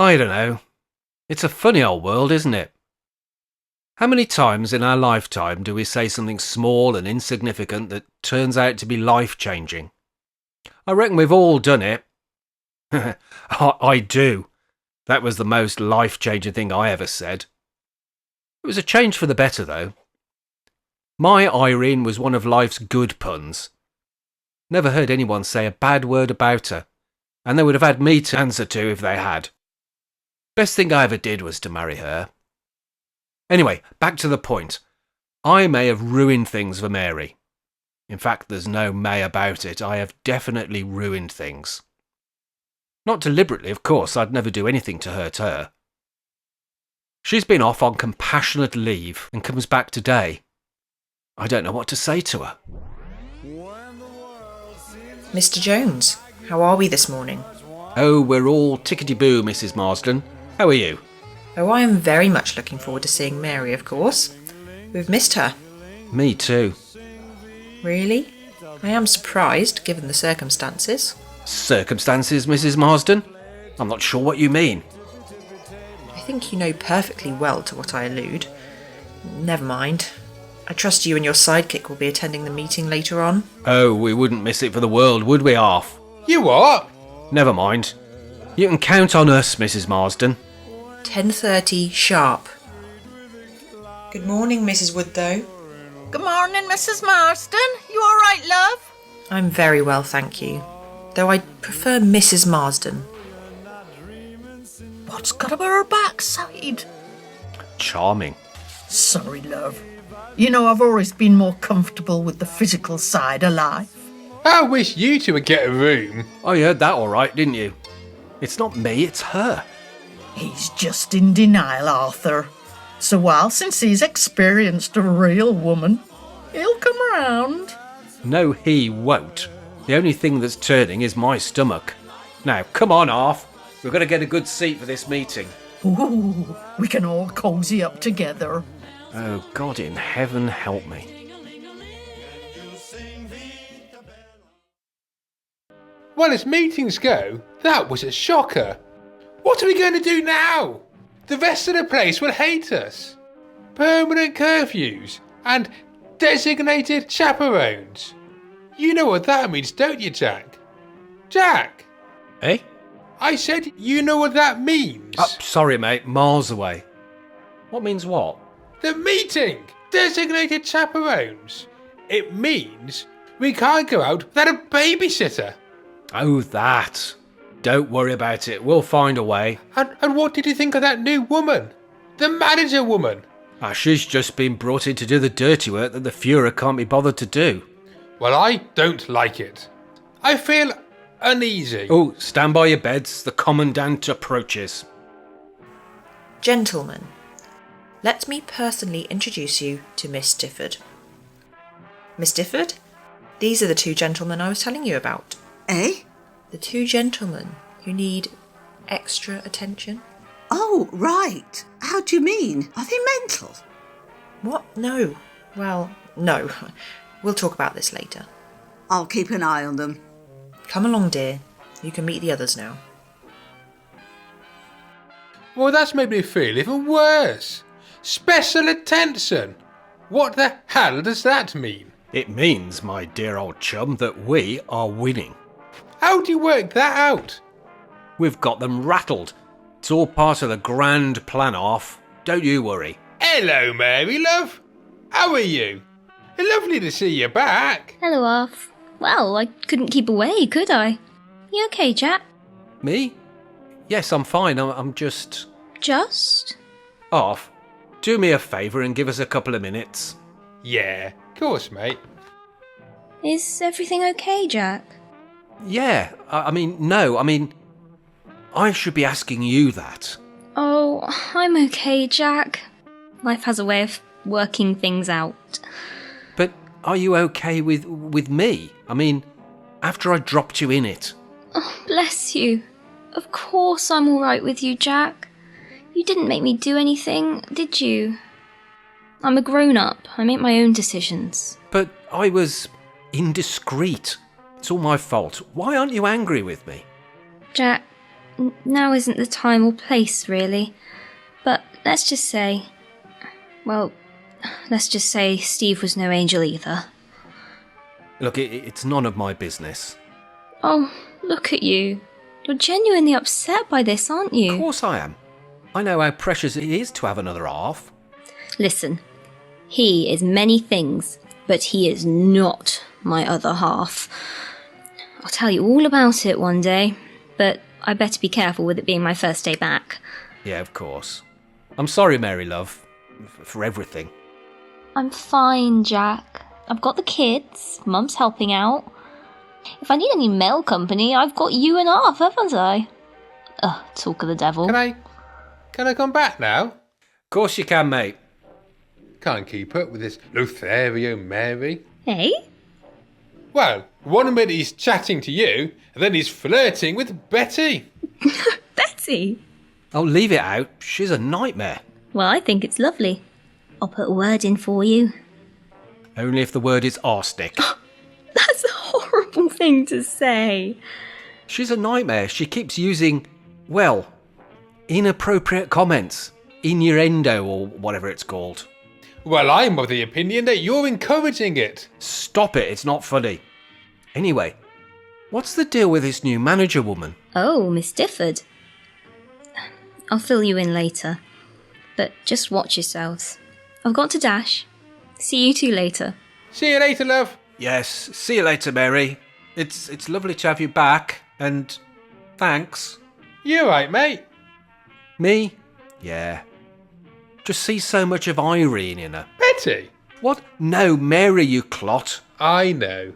I don't know. It's a funny old world, isn't it? How many times in our lifetime do we say something small and insignificant that turns out to be life-changing? I reckon we've all done it. I do. That was the most life-changing thing I ever said. It was a change for the better, though. My Irene was one of life's good puns. Never heard anyone say a bad word about her, and they would have had me to answer to if they had. Best thing I ever did was to marry her. Anyway, back to the point. I may have ruined things for Mary. In fact, there's no may about it. I have definitely ruined things. Not deliberately, of course. I'd never do anything to hurt her. She's been off on compassionate leave and comes back today. I don't know what to say to her. Mr. Jones, how are we this morning? Oh, we're all tickety-boo, Mrs. Marsden. How are you? Oh, I am very much looking forward to seeing Mary, of course. We've missed her. Me too. Really? I am surprised, given the circumstances. Circumstances, Mrs. Marsden? I'm not sure what you mean. I think you know perfectly well to what I allude. Never mind. I trust you and your sidekick will be attending the meeting later on. Oh, we wouldn't miss it for the world, would we, Arf? You what? Never mind. You can count on us, Mrs. Marsden. 10:30 sharp. Good morning, Mrs. Woodthoe. Good morning, Mrs. Marsden. You all right, love? I'm very well, thank you. Though I prefer Mrs. Marsden. What's got up her backside? Charming. Sorry, love. You know I've always been more comfortable with the physical side of life. I wish you two would get a room. Oh, you heard that all right, didn't you? It's not me, it's her. He's just in denial, Arthur. So while since he's experienced a real woman, he'll come round. No, he won't. The only thing that's turning is my stomach. Now, come on, Arf. We've got to get a good seat for this meeting. Ooh, we can all cosy up together. Oh, God in heaven help me. Well, as meetings go, that was a shocker. What are we going to do now? The rest of the place will hate us. Permanent curfews and designated chaperones. You know what that means, don't you, Jack? Jack! Eh? I said you know what that means. Oh, sorry, mate. Miles away. What means what? The meeting! Designated chaperones. It means we can't go out without a babysitter. Oh, that. Don't worry about it. We'll find a way. And what did you think of that new woman? The manager woman? She's just been brought in to do the dirty work that the Führer can't be bothered to do. Well, I don't like it. I feel uneasy. Oh, stand by your beds. The Commandant approaches. Gentlemen, let me personally introduce you to Miss Stifford. Miss Stifford, these are the two gentlemen I was telling you about. Eh? The two gentlemen who need extra attention. Oh, right. How do you mean? Are they mental? What? No. Well, no. We'll talk about this later. I'll keep an eye on them. Come along, dear. You can meet the others now. Well, that's made me feel even worse. Special attention. What the hell does that mean? It means, my dear old chum, that we are winning. How do you work that out? We've got them rattled. It's all part of the grand plan, Arf. Don't you worry. Hello, Mary, love. How are you? Lovely to see you back. Hello, Arf. Well, I couldn't keep away, could I? You okay, Jack? Me? Yes, I'm fine. I'm just... Just? Arf, do me a favour and give us a couple of minutes. Yeah, of course, mate. Is everything okay, Jack? Yeah, I should be asking you that. Oh, I'm okay, Jack. Life has a way of working things out. But are you okay with me? After I dropped you in it. Oh, bless you. Of course I'm all right with you, Jack. You didn't make me do anything, did you? I'm a grown-up. I make my own decisions. But I was indiscreet. It's all my fault. Why aren't you angry with me? Jack, now isn't the time or place, really. But let's just say Steve was no angel either. Look, it's none of my business. Oh, look at you. You're genuinely upset by this, aren't you? Of course I am. I know how precious it is to have another half. Listen, he is many things, but he is not my other half. I'll tell you all about it one day, but I better be careful with it being my first day back. Yeah, of course. I'm sorry, Mary love, for everything. I'm fine, Jack. I've got the kids, Mum's helping out. If I need any male company, I've got you and half, haven't I? Ugh, talk of the devil. Can I come back now? Of course you can, mate. Can't keep up with this Lothario Mary. Hey? Well, one minute he's chatting to you, and then he's flirting with Betty. Betty? Oh, leave it out. She's a nightmare. Well, I think it's lovely. I'll put a word in for you. Only if the word is arsenic. That's a horrible thing to say. She's a nightmare. She keeps using, well, inappropriate comments. Innuendo or whatever it's called. Well, I'm of the opinion that you're encouraging it. Stop it, it's not funny. Anyway, what's the deal with this new manager woman? Oh, Miss Difford. I'll fill you in later. But just watch yourselves. I've got to dash. See you two later. See you later, love. Yes, see you later, Mary. It's lovely to have you back, and thanks. You right, mate? Me? Yeah. Just see so much of Irene in her. Betty? What? No, Mary, you clot. I know.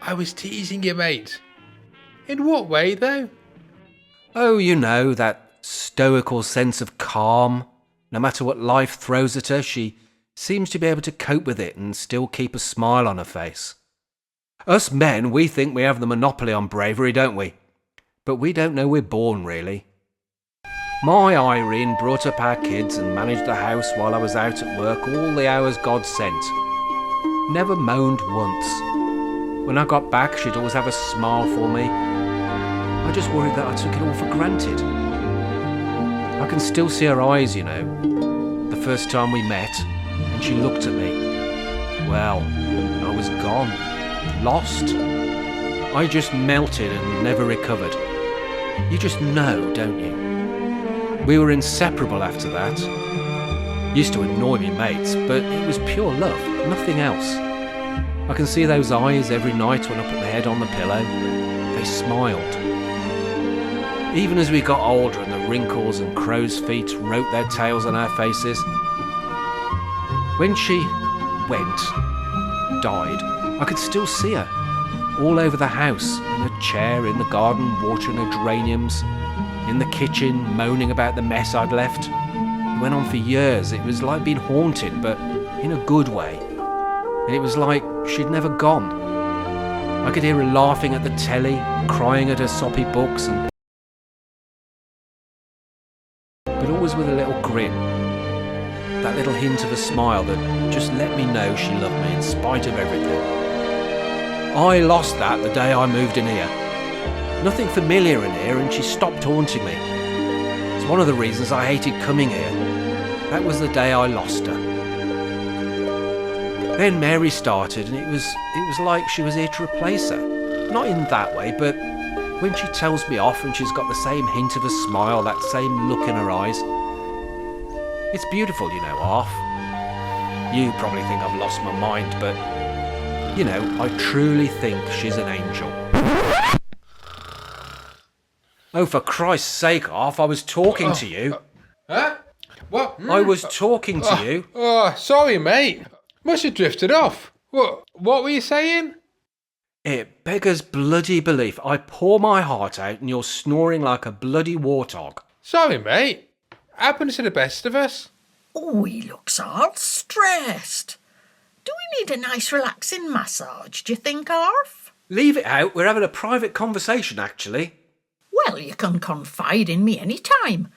I was teasing you, mate. In what way, though? Oh, you know, that stoical sense of calm. No matter what life throws at her, she seems to be able to cope with it and still keep a smile on her face. Us men, we think we have the monopoly on bravery, don't we? But we don't know we're born, really. My Irene brought up our kids and managed the house while I was out at work all the hours God sent. Never moaned once. When I got back, she'd always have a smile for me. I just worried that I took it all for granted. I can still see her eyes, you know. The first time we met, and she looked at me. Well, I was gone. Lost. I just melted and never recovered. You just know, don't you? We were inseparable after that. Used to annoy me mates, but it was pure love, nothing else. I can see those eyes every night when I put my head on the pillow. They smiled. Even as we got older and the wrinkles and crow's feet wrote their tails on our faces. When she died, I could still see her. All over the house, in a chair, in the garden, watering her geraniums, in the kitchen, moaning about the mess I'd left. It went on for years. It was like being haunted, but in a good way. And it was like she'd never gone. I could hear her laughing at the telly, crying at her soppy books, but always with a little grin. That little hint of a smile that just let me know she loved me in spite of everything. I lost that the day I moved in here. Nothing familiar in here, and she stopped haunting me. It's one of the reasons I hated coming here. That was the day I lost her. Then Mary started, and it was like she was here to replace her. Not in that way, but when she tells me off and she's got the same hint of a smile, that same look in her eyes. It's beautiful, you know, Arf. You probably think I've lost my mind, but, you know, I truly think she's an angel. Oh, for Christ's sake, Arf, I was talking to you. Huh? What? I was talking to you. Oh, sorry, mate. Must have drifted off. What were you saying? It beggars bloody belief. I pour my heart out and you're snoring like a bloody warthog. Sorry, mate. Happens to the best of us. Oh, he looks all stressed. Do we need a nice relaxing massage, do you think, Arf? Leave it out. We're having a private conversation, actually. Well, you can confide in me any time.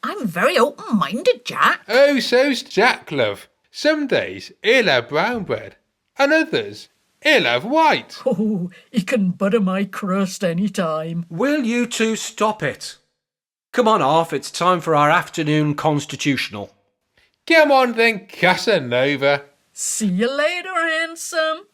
I'm very open-minded, Jack. Oh, so's Jack, love. Some days he'll have brown bread, and others he'll have white. Oh, he can butter my crust any time. Will you two stop it? Come on, Arf, it's time for our afternoon constitutional. Come on then, Casanova. See you later, handsome.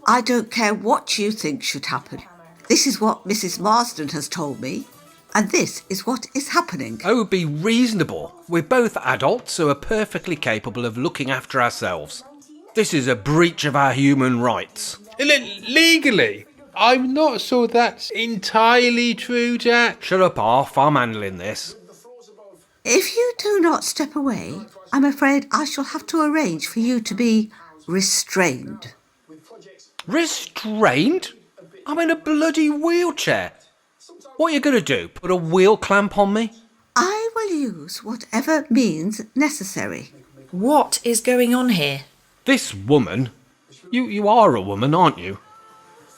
I don't care what you think should happen. This is what Mrs. Marsden has told me, and this is what is happening. Oh, be reasonable. We're both adults who are perfectly capable of looking after ourselves. This is a breach of our human rights. Legally? I'm not sure that's entirely true, Jack. Shut up, Arf, I'm handling this. If you do not step away, I'm afraid I shall have to arrange for you to be restrained. Restrained? I'm in a bloody wheelchair. What are you going to do, put a wheel clamp on me? I will use whatever means necessary. What is going on here? This woman... You are a woman, aren't you?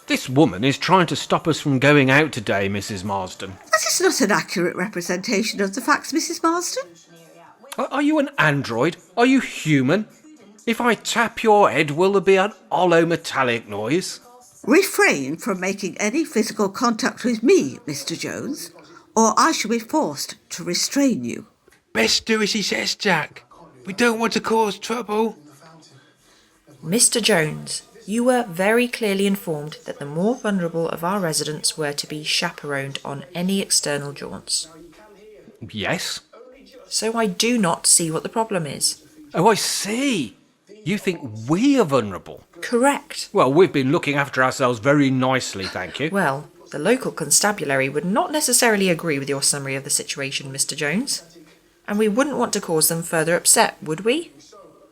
This woman is trying to stop us from going out today, Mrs. Marsden. That is not an accurate representation of the facts, Mrs. Marsden. Are you an android? Are you human? If I tap your head, will there be an hollow metallic noise? Refrain from making any physical contact with me, Mr. Jones, or I shall be forced to restrain you. Best do as he says, Jack. We don't want to cause trouble. Mr. Jones, you were very clearly informed that the more vulnerable of our residents were to be chaperoned on any external jaunts. Yes. So I do not see what the problem is. Oh, I see. You think we are vulnerable? Correct. Well, we've been looking after ourselves very nicely, thank you. Well, the local constabulary would not necessarily agree with your summary of the situation, Mr. Jones. And we wouldn't want to cause them further upset, would we?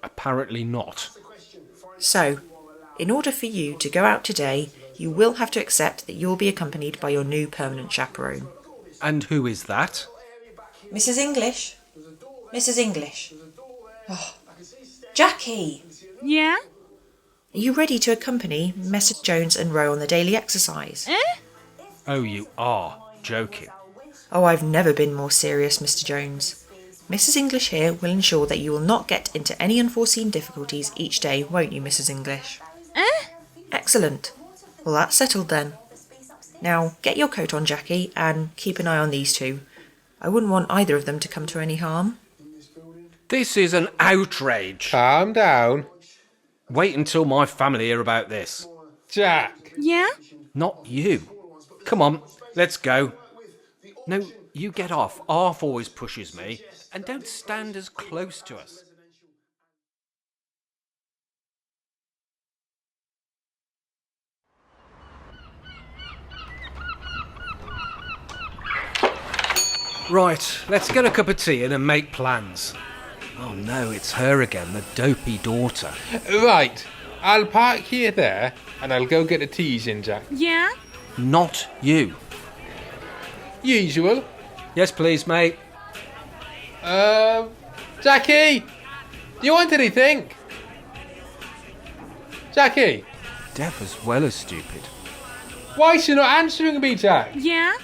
Apparently not. So, in order for you to go out today, you will have to accept that you'll be accompanied by your new permanent chaperone. And who is that? Mrs. English? Mrs. English? Oh. Jackie! Yeah? Are you ready to accompany Messrs. Jones and Rowe on the daily exercise? Oh, you are joking. Oh, I've never been more serious, Mr. Jones. Mrs. English here will ensure that you will not get into any unforeseen difficulties each day, won't you, Mrs. English? Excellent. Well, that's settled then. Now, get your coat on, Jackie, and keep an eye on these two. I wouldn't want either of them to come to any harm. This is an outrage. Calm down. Wait until my family hear about this. Jack. Yeah? Not you. Come on, let's go. No, you get off. Arf always pushes me. And don't stand as close to us. Right, let's get a cup of tea in and make plans. Oh no, it's her again, the dopey daughter. Right. I'll park here there, and I'll go get the teas in, Jack. Yeah? Not you. Usual. Yes, please, mate. Jackie! Do you want anything? Jackie! Deaf as well as stupid. Why is she not answering me, Jack? Yeah?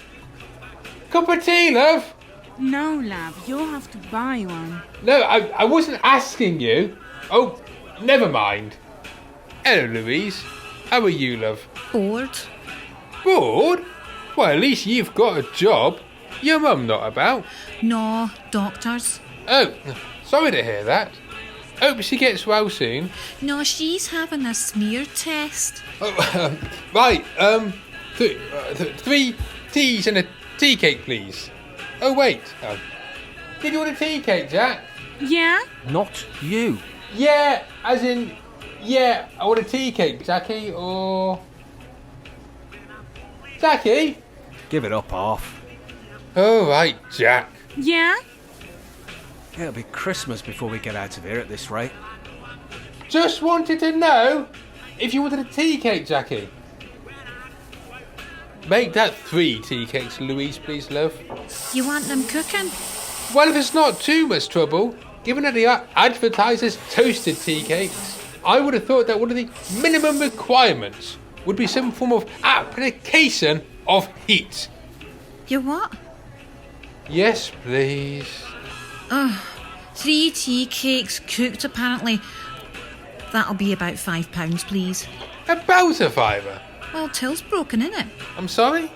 Cup of tea, love? No, love, you'll have to buy one. No, I wasn't asking you. Oh, never mind. Hello, Louise. How are you, love? Bored? Bored? Well, at least you've got a job. Your mum not about. No, doctors. Oh, sorry to hear that. Hope she gets well soon. No, she's having a smear test. Oh, right, 3 teas and a tea cake, please. Oh, wait. Did you want a tea cake, Jack? Yeah? Not you. Yeah, as in, yeah, I want a tea cake, Jackie, or... Jackie? Give it up, Arf. All right, Jack. Yeah? It'll be Christmas before we get out of here at this rate. Just wanted to know if you wanted a tea cake, Jackie. Make that 3 tea cakes, Louise, please, love. You want them cooking? Well, if it's not too much trouble, given that the advertisers toasted tea cakes, I would have thought that one of the minimum requirements would be some form of application of heat. You what? Yes, please. 3 tea cakes cooked, apparently. That'll be about £5, please. About a fiver. Well, till's broken, innit? I'm sorry?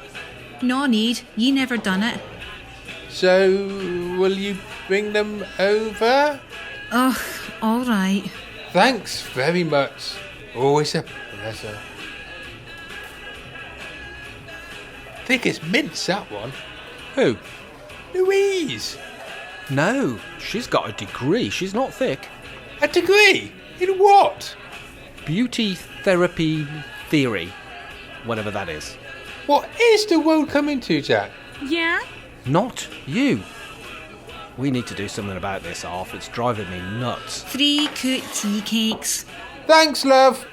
No need, ye never done it. So, will you bring them over? Oh, all right. Thanks very much. Always a pleasure. Thick as mince, that one. Who? Louise! No, she's got a degree. She's not thick. A degree? In what? Beauty therapy theory. Whatever that is. What is the world coming to, Jack? Yeah? Not you. We need to do something about this, Arf. It's driving me nuts. 3 cooked tea cakes. Thanks, love.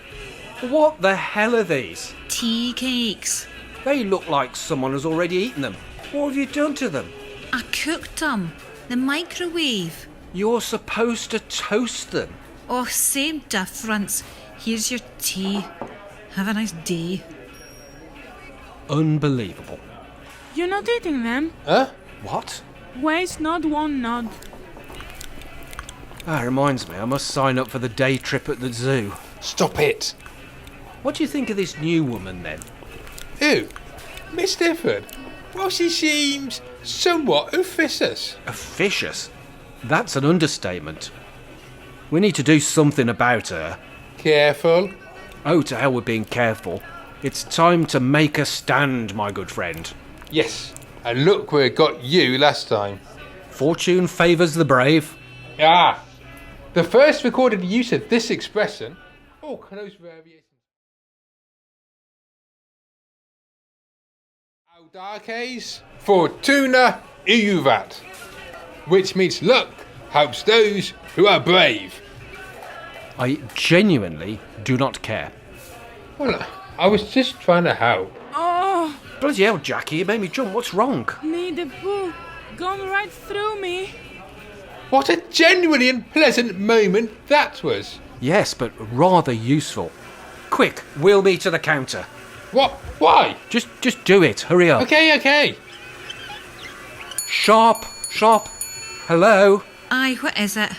What the hell are these? Tea cakes. They look like someone has already eaten them. What have you done to them? I cooked them. The microwave. You're supposed to toast them. Oh, same difference. Here's your tea. Have a nice day. Unbelievable. You're not eating them? Huh? What? Waste not one nod. Ah, reminds me, I must sign up for the day trip at the zoo. Stop it. What do you think of this new woman, then? Who? Miss Difford? Well, she seems somewhat officious. Officious? That's an understatement. We need to do something about her. Careful. Oh, to hell with being careful. It's time to make a stand, my good friend. Yes. And look where it got you last time. Fortune favours the brave. Ah! The first recorded use of this expression. Oh, close variations. Audaces Fortuna Iuvat, which means luck helps those who are brave. I genuinely do not care. Well, I was just trying to help. Oh, Bloody hell, Jackie, you made me jump. What's wrong? me the poo. Gone right through me. What a genuinely unpleasant moment that was. Yes, but rather useful. Quick, wheel me to the counter. What? Why? Just do it. Hurry up. Okay. Sharp. Hello? Aye, what is it?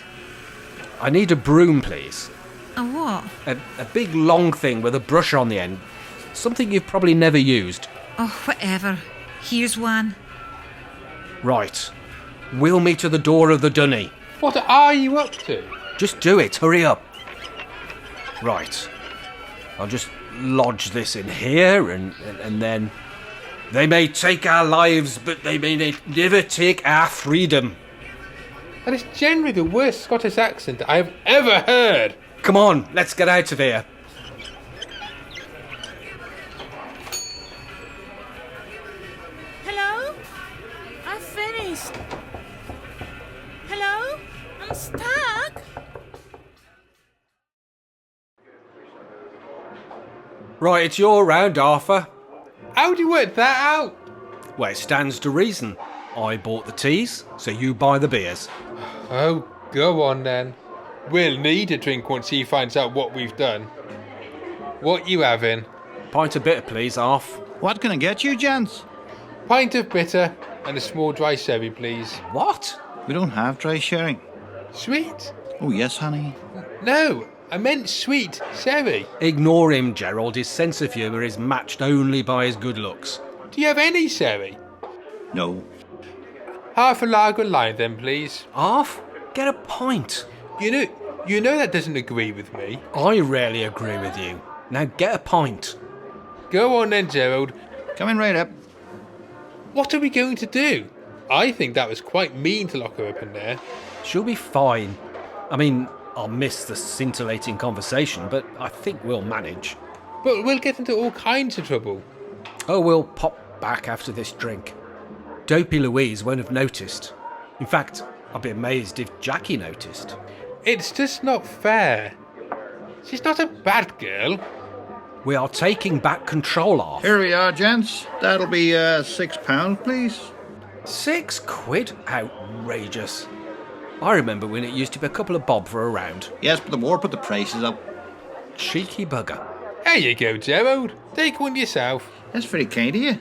I need a broom, please. A what? A big long thing with a brush on the end. Something you've probably never used. Oh, whatever. Here's one. Right. Wheel me to the door of the dunny. What are you up to? Just do it. Hurry up. Right. I'll just lodge this in here and then... They may take our lives, but they may never take our freedom. That is generally the worst Scottish accent I've ever heard. Come on, let's get out of here. Hello? I finished. Hello? I'm stuck. Right, it's your round, Arthur. How do you work that out? Well, it stands to reason. I bought the teas, so you buy the beers. Oh, go on then. We'll need a drink once he finds out what we've done. What you having? Pint of bitter, please, Arth. What can I get you, gents? Pint of bitter and a small dry sherry, please. What? We don't have dry sherry. Sweet? Oh, yes, honey. No, I meant sweet sherry. Ignore him, Gerald. His sense of humour is matched only by his good looks. Do you have any sherry? No. Half a lager line then, please. Arth? Get a pint. You know that doesn't agree with me. I rarely agree with you. Now get a pint. Go on then, Gerald. Coming right up. What are we going to do? I think that was quite mean to lock her up in there. She'll be fine. I mean, I'll miss the scintillating conversation, but I think we'll manage. But we'll get into all kinds of trouble. Oh, we'll pop back after this drink. Dopey Louise won't have noticed. In fact, I'd be amazed if Jackie noticed. It's just not fair. She's not a bad girl. We are taking back control of. Here we are, gents. That'll be £6, please. £6? Outrageous. I remember when it used to be a couple of bob for a round. Yes, but the war put the prices up. Cheeky bugger. There you go, Gerald. Take one yourself. That's very kind of you.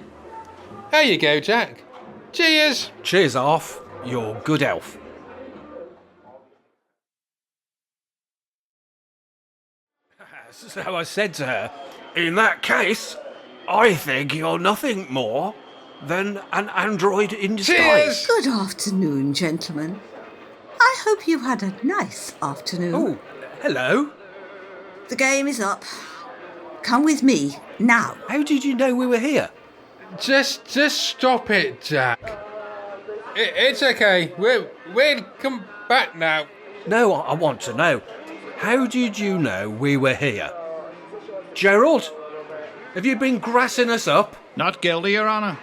There you go, Jack. Cheers. Cheers, Arth. You're good elf. So I said to her, in that case, I think you're nothing more than an android in disguise. Cheers! Good afternoon, gentlemen. I hope you had a nice afternoon. Oh, hello. The game is up. Come with me, now. How did you know we were here? Just stop it, Jack. It's okay. We'll come back now. No, I want to know. How did you know we were here? Gerald? Have you been grassing us up? Not guilty, Your Honour.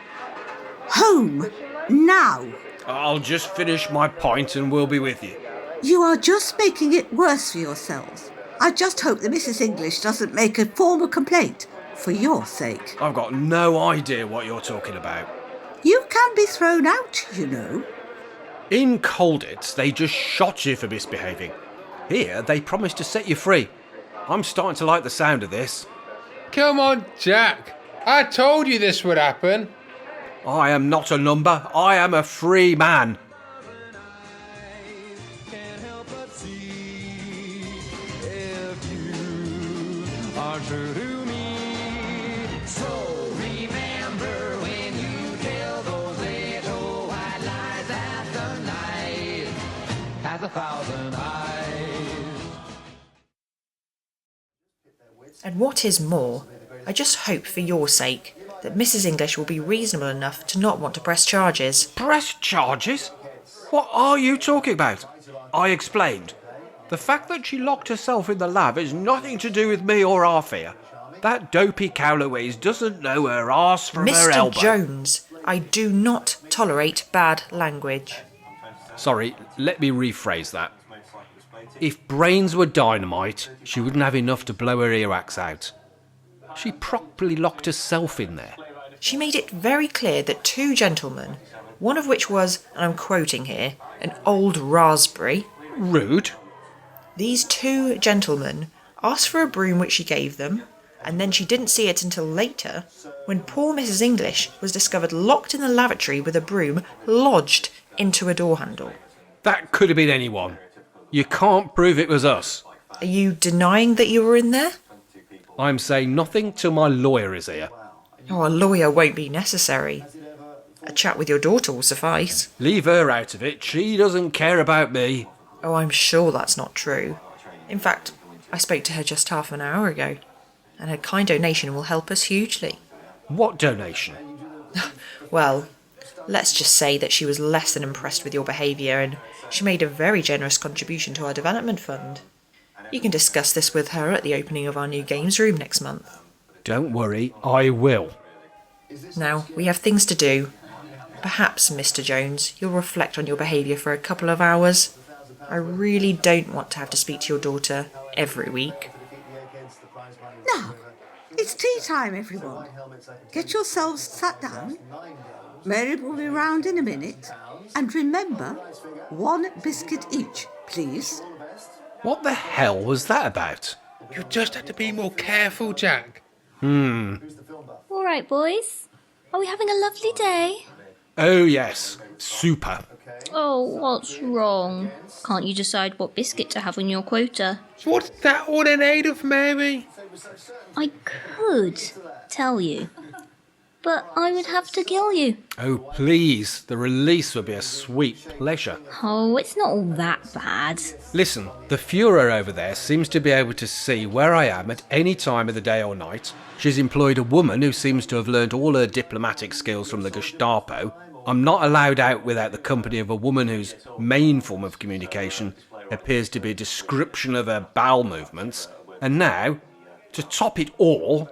Home, now. I'll just finish my pint and we'll be with you. You are just making it worse for yourselves. I just hope that Mrs. English doesn't make a formal complaint, for your sake. I've got no idea what you're talking about. You can be thrown out, you know. In Colditz, they just shot you for misbehaving. Here, they promised to set you free. I'm starting to like the sound of this. Come on, Jack. I told you this would happen. I am not a number. I am a free man. And what is more, I just hope for your sake that Mrs. English will be reasonable enough to not want to press charges. Press charges? What are you talking about? I explained. The fact that she locked herself in the lab has nothing to do with me or Arthur. That dopey cow Louise doesn't know her arse from her elbow. Mr. Jones, I do not tolerate bad language. Sorry, let me rephrase that. If brains were dynamite, she wouldn't have enough to blow her earwax out. She properly locked herself in there. She made it very clear that two gentlemen, one of which was, and I'm quoting here, an old raspberry. Rude. These two gentlemen asked for a broom which she gave them, and then she didn't see it until later, when poor Mrs. English was discovered locked in the lavatory with a broom lodged into a door handle. That could have been anyone. You can't prove it was us. Are you denying that you were in there? I'm saying nothing till my lawyer is here. Oh, a lawyer won't be necessary. A chat with your daughter will suffice. Leave her out of it. She doesn't care about me. Oh, I'm sure that's not true. In fact, I spoke to her just half an hour ago, and her kind donation will help us hugely. What donation? Well, let's just say that she was less than impressed with your behaviour, and she made a very generous contribution to our development fund. You can discuss this with her at the opening of our new games room next month. Don't worry, I will. Now, we have things to do. Perhaps, Mr. Jones, you'll reflect on your behaviour for a couple of hours. I really don't want to have to speak to your daughter every week. Now, it's tea time, everyone. Get yourselves sat down. Mary will be round in a minute. And remember, 1 biscuit each, please. What the hell was that about? You just have to be more careful, Jack. All right, boys. Are we having a lovely day? Oh yes, super. Oh, what's wrong? Can't you decide what biscuit to have on your quota? What's that all in aid of, Mary? I could tell you, but I would have to kill you. Oh please, the release would be a sweet pleasure. Oh, it's not all that bad. Listen, the Führer over there seems to be able to see where I am at any time of the day or night. She's employed a woman who seems to have learned all her diplomatic skills from the Gestapo. I'm not allowed out without the company of a woman whose main form of communication appears to be a description of her bowel movements. And now, to top it all,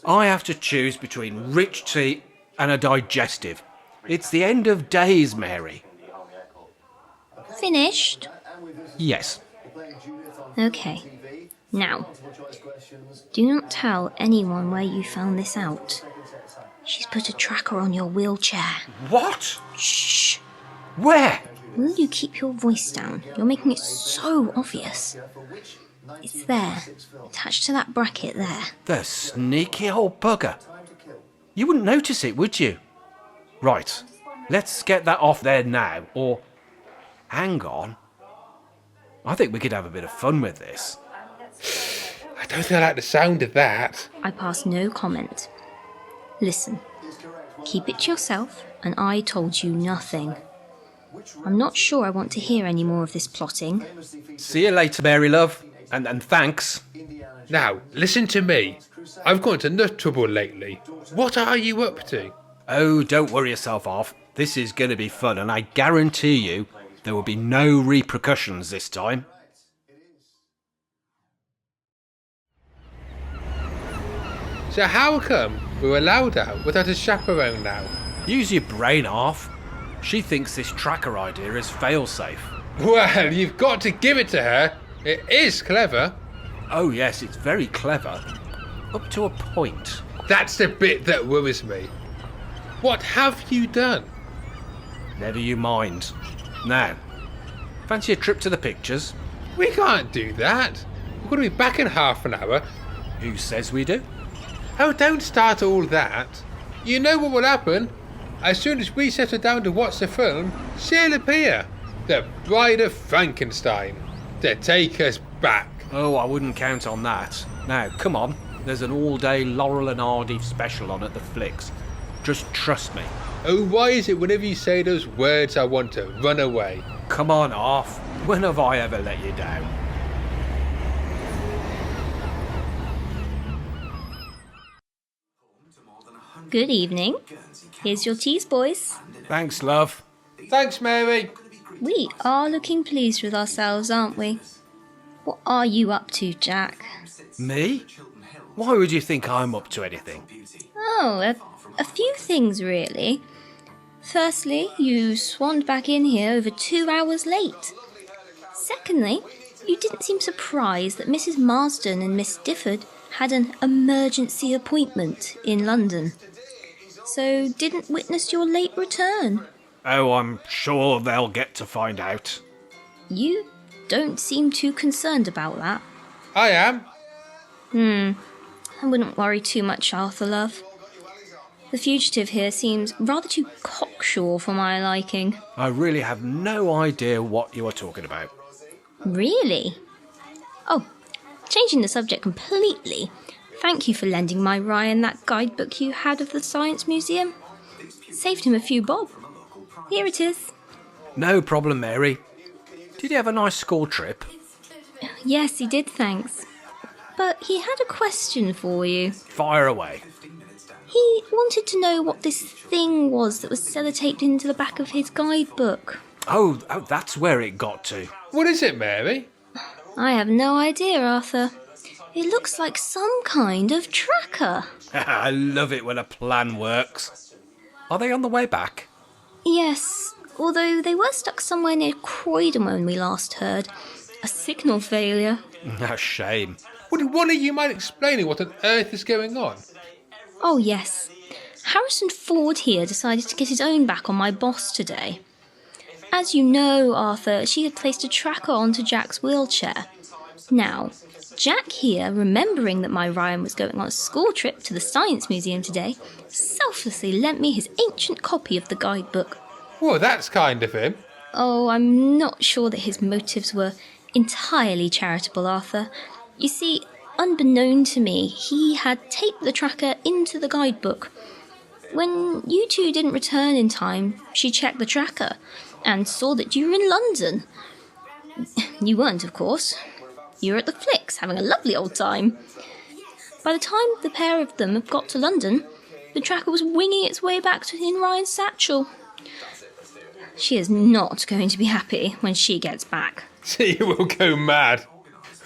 I have to choose between rich tea and a digestive. It's the end of days, Mary. Finished? Yes. Okay. Now, do not tell anyone where you found this out. She's put a tracker on your wheelchair. What? Shh. Where? Will you keep your voice down? You're making it so obvious. It's there, attached to that bracket there. The sneaky old bugger. You wouldn't notice it, would you? Right, let's get that off there now, or... Hang on. I think we could have a bit of fun with this. I don't think I like the sound of that. I pass no comment. Listen, Keep it to yourself, and I told you nothing. I'm not sure I want to hear any more of this plotting. See you later, Mary love. And thanks. Now, listen to me. I've got into enough trouble lately. What are you up to? Oh, don't worry yourself off. This is going to be fun, and I guarantee you there will be no repercussions this time. So how come we're allowed out without a chaperone now? Use your brain off. She thinks this tracker idea is fail-safe. Well, you've got to give it to her. It is clever. Oh yes, it's very clever. Up to a point. That's the bit that worries me. What have you done? Never you mind. Now, fancy a trip to the pictures? We can't do that. We're going to be back in half an hour. Who says we do? Oh, don't start all that. You know what will happen? As soon as we settle down to watch the film, she'll appear. The Bride of Frankenstein. To take us back. Oh, I wouldn't count on that. Now, come on. There's an all-day Laurel and Hardy special on at the Flicks. Just trust me. Oh, why is it whenever you say those words I want to run away? Come on off. When have I ever let you down? Good evening. Here's your teas, boys. Thanks, love. Thanks, Mary. We are looking pleased with ourselves, aren't we? What are you up to, Jack? Me? Why would you think I'm up to anything? Oh, a few things, really. Firstly, you swanned back in here over 2 hours late. Secondly, you didn't seem surprised that Mrs. Marsden and Miss Difford had an emergency appointment in London. So didn't witness your late return. Oh, I'm sure they'll get to find out. You don't seem too concerned about that. I am. I wouldn't worry too much, Arthur, love. The fugitive here seems rather too cocksure for my liking. I really have no idea what you are talking about. Really? Oh, changing the subject completely. Thank you for lending my Ryan that guidebook you had of the Science Museum. Saved him a few bob. Here it is. No problem, Mary. Did you have a nice school trip? Yes, he did, thanks. But he had a question for you. Fire away. He wanted to know what this thing was that was sellotaped into the back of his guidebook. Oh, that's where it got to. What is it, Mary? I have no idea, Arthur. It looks like some kind of tracker. I love it when a plan works. Are they on the way back? Yes, although they were stuck somewhere near Croydon when we last heard. A signal failure. A shame. Would one of you mind explaining what on earth is going on? Oh, yes. Harrison Ford here decided to get his own back on my boss today. As you know, Arthur, she had placed a tracker onto Jack's wheelchair. Now, Jack here, remembering that my Ryan was going on a school trip to the Science Museum today, selflessly lent me his ancient copy of the guidebook. Well, that's kind of him. Oh, I'm not sure that his motives were entirely charitable, Arthur. You see, unbeknown to me, he had taped the tracker into the guidebook. When you two didn't return in time, she checked the tracker and saw that you were in London. You weren't, of course. You were at the Flicks, having a lovely old time. By the time the pair of them got to London, the tracker was winging its way back to in Ryan's satchel. She is not going to be happy when she gets back. She will go mad.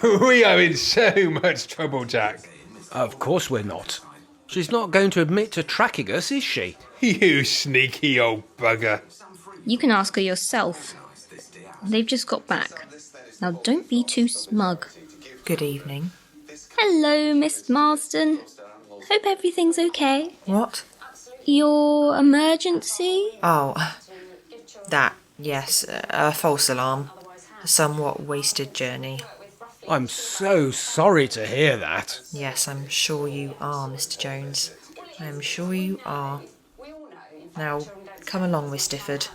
We are in so much trouble, Jack. Of course we're not. She's not going to admit to tracking us, is she? You sneaky old bugger. You can ask her yourself. They've just got back. Now don't be too smug. Good evening. Hello, Miss Marsden. Hope everything's okay. What? Your emergency? Oh, that, yes, a false alarm. A somewhat wasted journey. I'm so sorry to hear that. Yes, I'm sure you are, Mr. Jones. I'm sure you are. Now, come along, Miss Difford.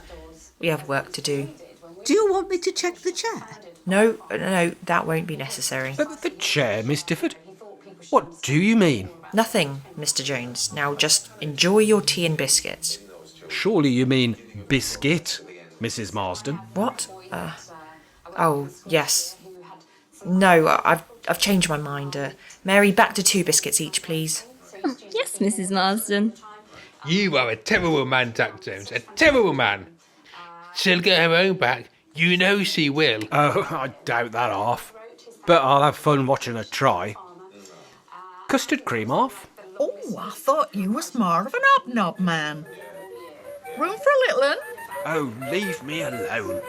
We have work to do. Do you want me to check the chair? No, that won't be necessary. The chair, Miss Difford? What do you mean? Nothing, Mr. Jones. Now just enjoy your tea and biscuits. Surely you mean biscuit, Mrs. Marsden? What? Oh, yes. No, I've changed my mind. Mary, back to 2 biscuits each, please. Oh, yes, Mrs. Marsden. You are a terrible man, Jack Jones. A terrible man. She'll get her own back. You know she will. Oh, I doubt that half. But I'll have fun watching her try. Custard cream off? Oh, I thought you was more of an hobnob man. Room for a little un? Oh, leave me alone.